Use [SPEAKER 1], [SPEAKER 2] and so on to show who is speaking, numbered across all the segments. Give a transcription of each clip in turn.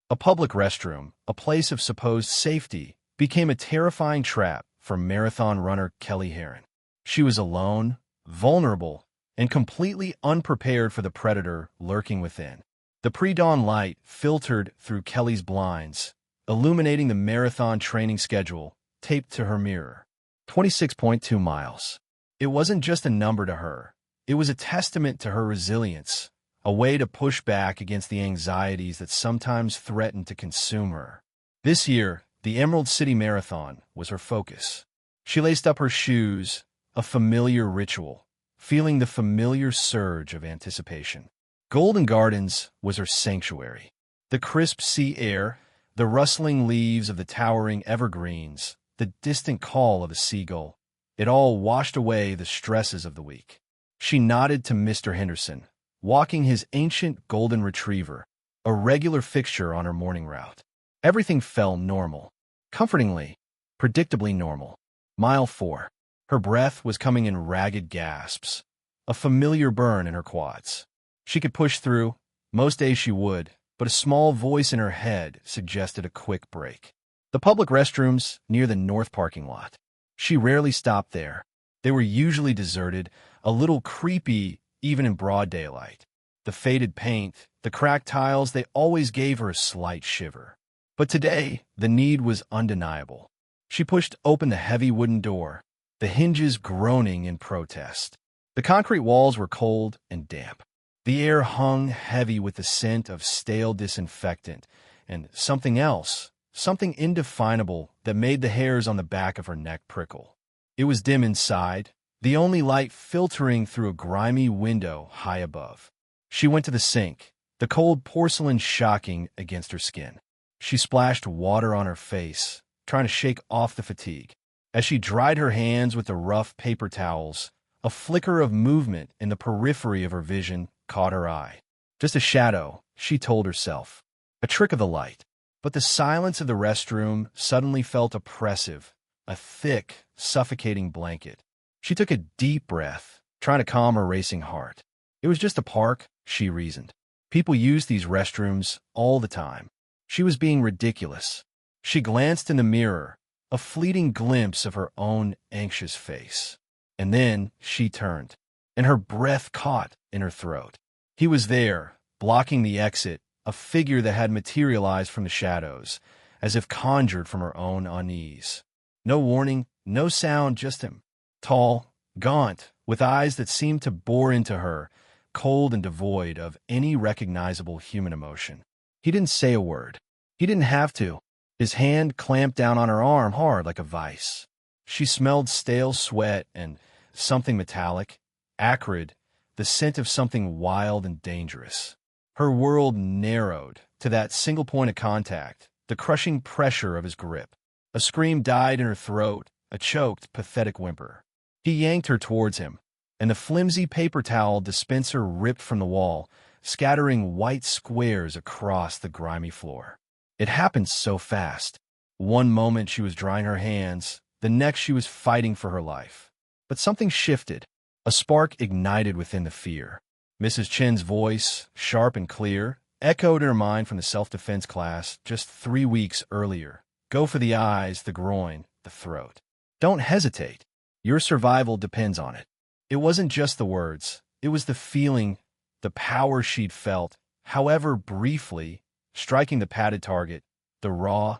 [SPEAKER 1] A public restroom, a place of supposed safety, became a terrifying trap for marathon runner Kelly Haren. She was alone, vulnerable, and completely unprepared for the predator lurking within. The pre-dawn light filtered through Kelly's blinds, illuminating the marathon training schedule taped to her mirror. 26.2 miles. It wasn't just a number to her. It was a testament to her resilience, a way to push back against the anxieties that sometimes threaten to consume her. This year, the Emerald City Marathon was her focus. She laced up her shoes, a familiar ritual, feeling the familiar surge of anticipation. Golden Gardens was her sanctuary. The crisp sea air, the rustling leaves of the towering evergreens, the distant call of a seagull, it all washed away the stresses of the week. She nodded to Mr. Henderson, walking his ancient golden retriever, a regular fixture on her morning route. Everything felt normal, comfortingly, predictably normal. Mile 4. Her breath was coming in ragged gasps, a familiar burn in her quads. She could push through, most days she would, but a small voice in her head suggested a quick break. The public restrooms near the north parking lot. She rarely stopped there. They were usually deserted, a little creepy even in broad daylight. The faded paint, the cracked tiles, they always gave her a slight shiver. But today, the need was undeniable. She pushed open the heavy wooden door, the hinges groaning in protest. The concrete walls were cold and damp. The air hung heavy with the scent of stale disinfectant and something else, something indefinable that made the hairs on the back of her neck prickle. It was dim inside, the only light filtering through a grimy window high above. She went to the sink, the cold porcelain shocking against her skin. She splashed water on her face, trying to shake off the fatigue. As she dried her hands with the rough paper towels, a flicker of movement in the periphery of her vision caught her eye. Just a shadow, she told herself. A trick of the light. But the silence of the restroom suddenly felt oppressive, a thick, suffocating blanket. She took a deep breath, trying to calm her racing heart. It was just a park, she reasoned. People use these restrooms all the time. She was being ridiculous. She glanced in the mirror, a fleeting glimpse of her own anxious face. And then she turned, and her breath caught in her throat. He was there, blocking the exit, a figure that had materialized from the shadows, as if conjured from her own unease. No warning, no sound, just him. Tall, gaunt, with eyes that seemed to bore into her, cold and devoid of any recognizable human emotion. He didn't say a word. He didn't have to. His hand clamped down on her arm hard like a vice. She smelled stale sweat and something metallic, acrid, the scent of something wild and dangerous. Her world narrowed to that single point of contact, the crushing pressure of his grip. A scream died in her throat, a choked, pathetic whimper. He yanked her towards him, and the flimsy paper towel dispenser ripped from the wall, scattering white squares across the grimy floor. It happened so fast. One moment she was drying her hands, the next she was fighting for her life. But something shifted. A spark ignited within the fear. Mrs. Chen's voice, sharp and clear, echoed in her mind from the self-defense class just 3 weeks earlier. Go for the eyes, the groin, the throat. Don't hesitate. Your survival depends on it. It wasn't just the words. It was the feeling, the power she'd felt, however briefly, striking the padded target, the raw,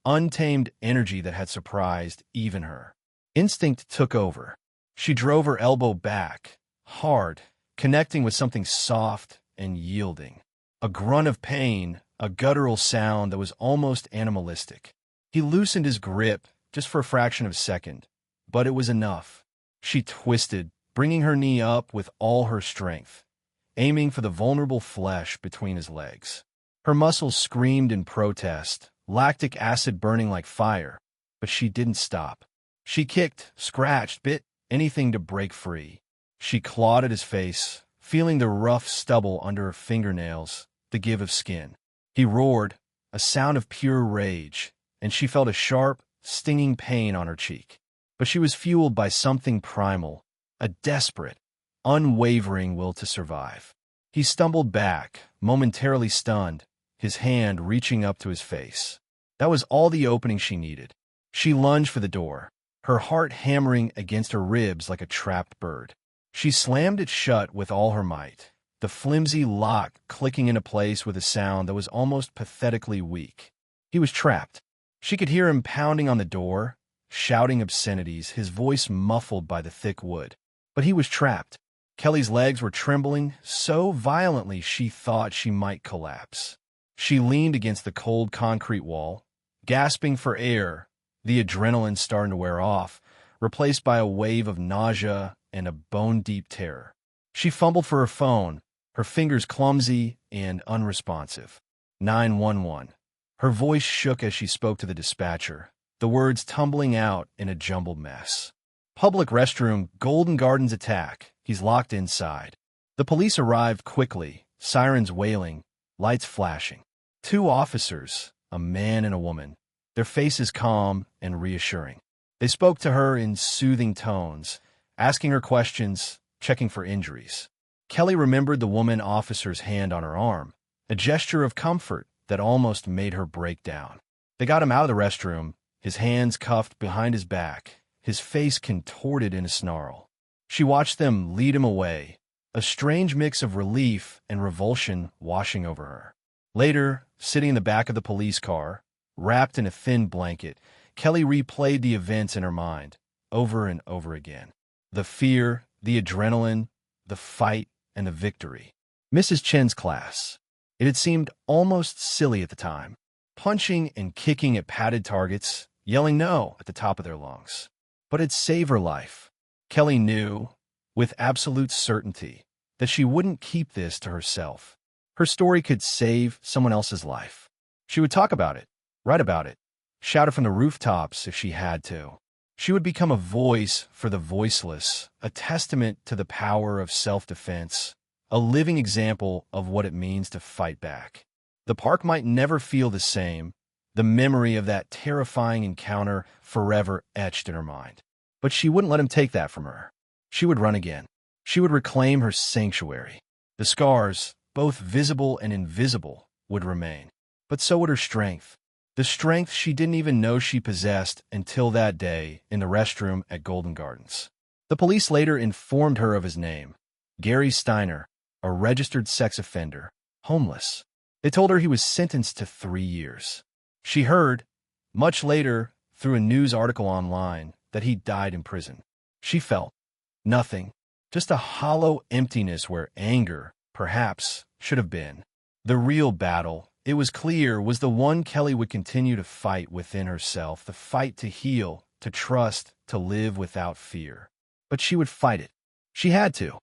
[SPEAKER 1] untamed energy that had surprised even her. Instinct took over. She drove her elbow back, hard, connecting with something soft and yielding. A grunt of pain, a guttural sound that was almost animalistic. He loosened his grip just for a fraction of a second, but it was enough. She twisted, bringing her knee up with all her strength, aiming for the vulnerable flesh between his legs. Her muscles screamed in protest, lactic acid burning like fire, but she didn't stop. She kicked, scratched, bit, anything to break free. She clawed at his face, feeling the rough stubble under her fingernails, the give of skin. He roared, a sound of pure rage, and she felt a sharp, stinging pain on her cheek. But she was fueled by something primal, a desperate, unwavering will to survive. He stumbled back, momentarily stunned, his hand reaching up to his face. That was all the opening she needed. She lunged for the door, her heart hammering against her ribs like a trapped bird. She slammed it shut with all her might, the flimsy lock clicking into place with a sound that was almost pathetically weak. He was trapped. She could hear him pounding on the door, shouting obscenities, his voice muffled by the thick wood. But he was trapped. Kelly's legs were trembling so violently she thought she might collapse. She leaned against the cold concrete wall, gasping for air, the adrenaline starting to wear off, replaced by a wave of nausea and a bone-deep terror. She fumbled for her phone, her fingers clumsy and unresponsive. 911. Her voice shook as she spoke to the dispatcher, the words tumbling out in a jumbled mess. Public restroom, Golden Gardens attack. He's locked inside. The police arrived quickly, sirens wailing, lights flashing. 2 officers, a man and a woman, their faces calm and reassuring. They spoke to her in soothing tones, asking her questions, checking for injuries. Kelly remembered the woman officer's hand on her arm, a gesture of comfort that almost made her break down. They got him out of the restroom, his hands cuffed behind his back, his face contorted in a snarl. She watched them lead him away, a strange mix of relief and revulsion washing over her. Later, sitting in the back of the police car, wrapped in a thin blanket, Kelly replayed the events in her mind, over and over again. The fear, the adrenaline, the fight, and the victory. Mrs. Chen's class. It had seemed almost silly at the time, punching and kicking at padded targets, yelling no at the top of their lungs. But it'd save her life. Kelly knew, with absolute certainty, that she wouldn't keep this to herself. Her story could save someone else's life. She would talk about it, write about it, shout it from the rooftops if she had to. She would become a voice for the voiceless, a testament to the power of self-defense, a living example of what it means to fight back. The park might never feel the same, the memory of that terrifying encounter forever etched in her mind. But she wouldn't let him take that from her. She would run again. She would reclaim her sanctuary. The scars, both visible and invisible, would remain. But so would her strength. The strength she didn't even know she possessed until that day in the restroom at Golden Gardens. The police later informed her of his name, Gary Steiner, a registered sex offender, homeless. They told her he was sentenced to 3 years. She heard, much later, through a news article online, that he died in prison. She felt nothing, just a hollow emptiness where anger, perhaps, should have been. The real battle, it was clear, was the one Kelly would continue to fight within herself, the fight to heal, to trust, to live without fear. But she would fight it. She had to.